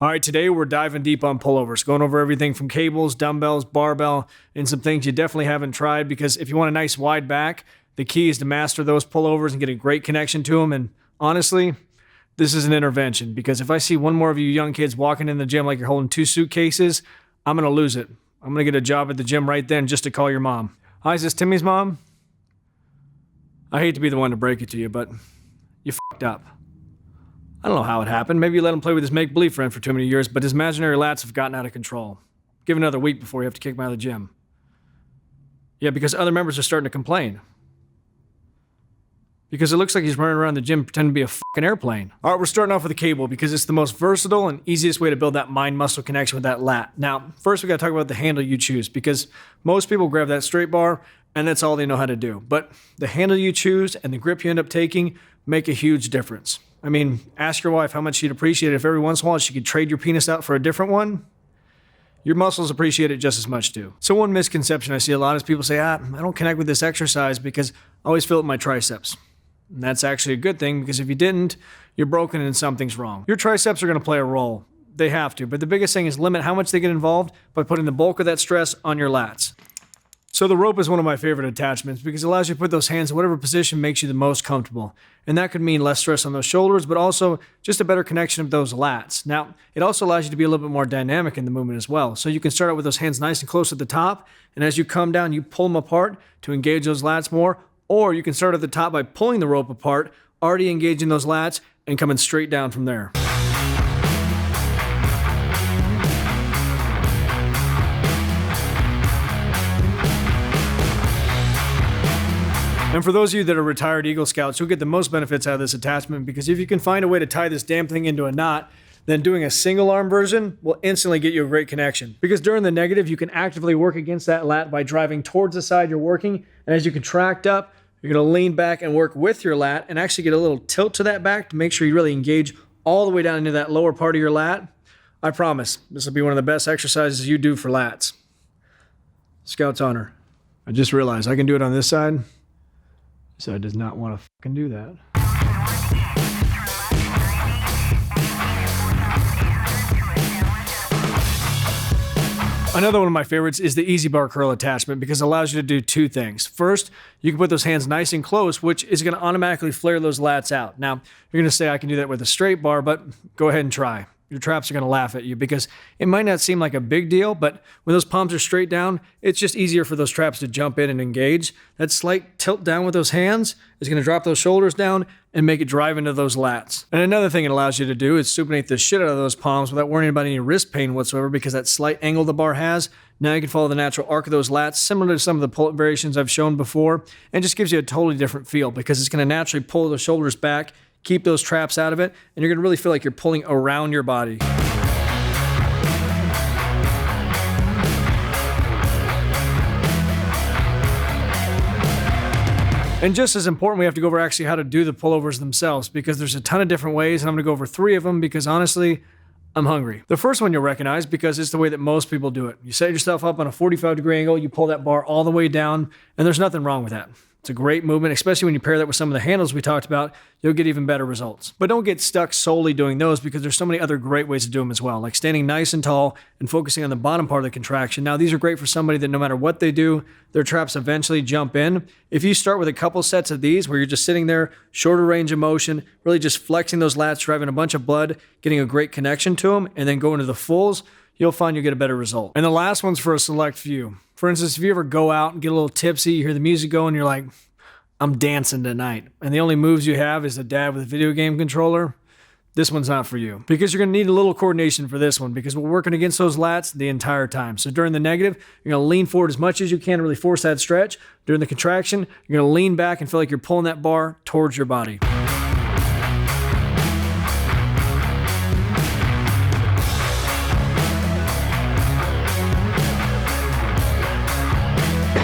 All right, today we're diving deep on pullovers, going over everything from cables, dumbbells, barbell, and some things you definitely haven't tried, because if you want a nice wide back, the key is to master those pullovers and get a great connection to them. And honestly, this is an intervention, because if I see one more of you young kids walking in the gym like you're holding 2 suitcases, I'm going to lose it. I'm going to get a job at the gym right then just to call your mom. Hi, is this Timmy's mom? I hate to be the one to break it to you, but you fucked up. I don't know how it happened. Maybe you let him play with his make-believe friend for too many years, but his imaginary lats have gotten out of control. Give it another week before you have to kick him out of the gym. Yeah, because other members are starting to complain. Because it looks like he's running around the gym pretending to be a fucking airplane. All right, we're starting off with a cable because it's the most versatile and easiest way to build that mind-muscle connection with that lat. Now, first we gotta talk about the handle you choose, because most people grab that straight bar and that's all they know how to do. But the handle you choose and the grip you end up taking make a huge difference. I mean, ask your wife how much she'd appreciate it if every once in a while she could trade your penis out for a different one. Your muscles appreciate it just as much too. So one misconception I see a lot is people say, I don't connect with this exercise because I always feel it in my triceps. And that's actually a good thing, because if you didn't, you're broken and something's wrong. Your triceps are gonna play a role. They have to, but the biggest thing is limit how much they get involved by putting the bulk of that stress on your lats. So the rope is one of my favorite attachments because it allows you to put those hands in whatever position makes you the most comfortable. And that could mean less stress on those shoulders, but also just a better connection of those lats. Now, it also allows you to be a little bit more dynamic in the movement as well. So you can start out with those hands nice and close at the top, and as you come down, you pull them apart to engage those lats more, or you can start at the top by pulling the rope apart, already engaging those lats, and coming straight down from there. And for those of you that are retired Eagle Scouts, you'll get the most benefits out of this attachment, because if you can find a way to tie this damn thing into a knot, then doing a single arm version will instantly get you a great connection. Because during the negative, you can actively work against that lat by driving towards the side you're working, and as you contract up, you're gonna lean back and work with your lat and actually get a little tilt to that back to make sure you really engage all the way down into that lower part of your lat. I promise, this will be one of the best exercises you do for lats. Scout's honor. I just realized I can do it on this side. So it does not want to fucking do that. Another one of my favorites is the Easy Bar Curl attachment, because it allows you to do 2 things. First, you can put those hands nice and close, which is going to automatically flare those lats out. Now, you're going to say I can do that with a straight bar, but go ahead and try. Your traps are going to laugh at you, because it might not seem like a big deal, but when those palms are straight down, it's just easier for those traps to jump in and engage. That slight tilt down with those hands is going to drop those shoulders down and make it drive into those lats. And another thing it allows you to do is supinate the shit out of those palms without worrying about any wrist pain whatsoever, because that slight angle the bar has, now you can follow the natural arc of those lats, similar to some of the pull-up variations I've shown before, and just gives you a totally different feel, because it's going to naturally pull the shoulders back, keep those traps out of it, and you're going to really feel like you're pulling around your body. And just as important, we have to go over actually how to do the pullovers themselves, because there's a ton of different ways, and I'm going to go over 3 of them because honestly, I'm hungry. The first one you'll recognize because it's the way that most people do it. You set yourself up on a 45-degree angle, you pull that bar all the way down, and there's nothing wrong with that. It's a great movement, especially when you pair that with some of the handles we talked about, you'll get even better results. But don't get stuck solely doing those, because there's so many other great ways to do them as well, like standing nice and tall and focusing on the bottom part of the contraction. Now, these are great for somebody that no matter what they do, their traps eventually jump in. If you start with a couple sets of these where you're just sitting there, shorter range of motion, really just flexing those lats, driving a bunch of blood, getting a great connection to them, and then go into the fulls, you'll find you'll get a better result. And the last one's for a select few. For instance, if you ever go out and get a little tipsy, you hear the music going, you're like, I'm dancing tonight, and the only moves you have is a dad with a video game controller, this one's not for you. Because you're gonna need a little coordination for this one, because we're working against those lats the entire time. So during the negative, you're gonna lean forward as much as you can to really force that stretch. During the contraction, you're gonna lean back and feel like you're pulling that bar towards your body.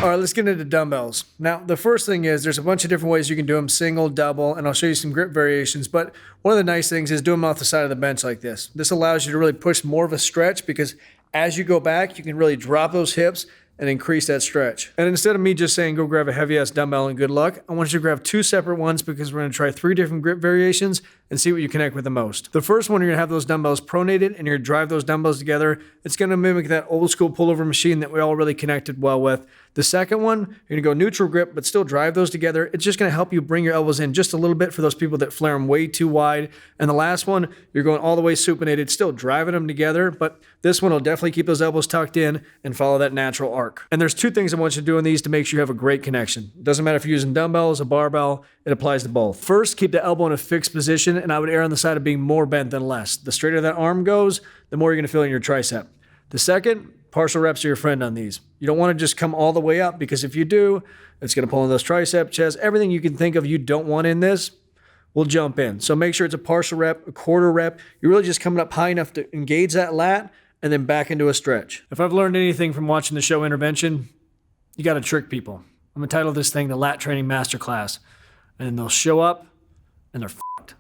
All right, let's get into dumbbells. Now, the first thing is there's a bunch of different ways you can do them, single, double, and I'll show you some grip variations. But one of the nice things is do them off the side of the bench like this. This allows you to really push more of a stretch, because as you go back, you can really drop those hips and increase that stretch. And instead of me just saying, go grab a heavy ass dumbbell and good luck, I want you to grab 2 separate ones, because we're gonna try 3 different grip variations and see what you connect with the most. The first one, you're gonna have those dumbbells pronated and you're gonna drive those dumbbells together. It's gonna mimic that old school pullover machine that we all really connected well with. The second one, you're gonna go neutral grip, but still drive those together. It's just gonna help you bring your elbows in just a little bit for those people that flare them way too wide. And the last one, you're going all the way supinated, still driving them together, but this one will definitely keep those elbows tucked in and follow that natural arc. And there's two things I want you to do in these to make sure you have a great connection. It doesn't matter if you're using dumbbells, a barbell, it applies to both. First, keep the elbow in a fixed position, and I would err on the side of being more bent than less. The straighter that arm goes, the more you're gonna feel in your tricep. The second, partial reps are your friend on these. You don't want to just come all the way up, because if you do, it's going to pull in those tricep, chest, everything you can think of you don't want in this will jump in. So make sure it's a partial rep, a quarter rep. You're really just coming up high enough to engage that lat and then back into a stretch. If I've learned anything from watching the show Intervention, you got to trick people. I'm going to title this thing the Lat Training Masterclass. And then they'll show up and they're fucked.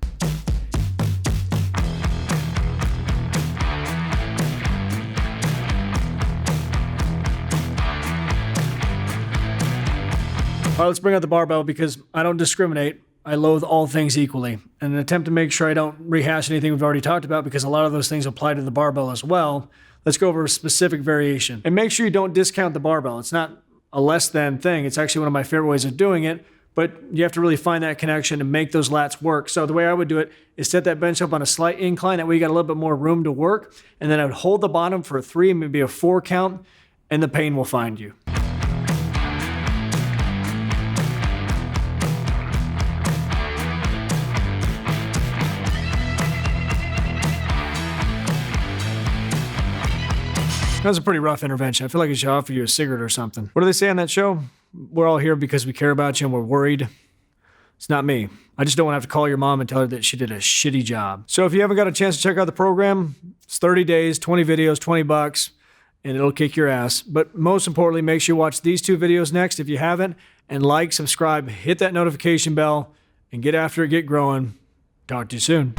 All right, let's bring out the barbell, because I don't discriminate. I loathe all things equally. In an attempt to make sure I don't rehash anything we've already talked about, because a lot of those things apply to the barbell as well, let's go over a specific variation. And make sure you don't discount the barbell. It's not a less than thing. It's actually one of my favorite ways of doing it, but you have to really find that connection and make those lats work. So the way I would do it is set that bench up on a slight incline. That way you got a little bit more room to work. And then I would hold the bottom for a 3, maybe a 4 count, and the pain will find you. That was a pretty rough intervention. I feel like I should offer you a cigarette or something. What do they say on that show? We're all here because we care about you and we're worried. It's not me. I just don't want to have to call your mom and tell her that she did a shitty job. So if you haven't got a chance to check out the program, it's 30 days, 20 videos, $20, and it'll kick your ass. But most importantly, make sure you watch these 2 videos next if you haven't, and like, subscribe, hit that notification bell, and get after it, get growing. Talk to you soon.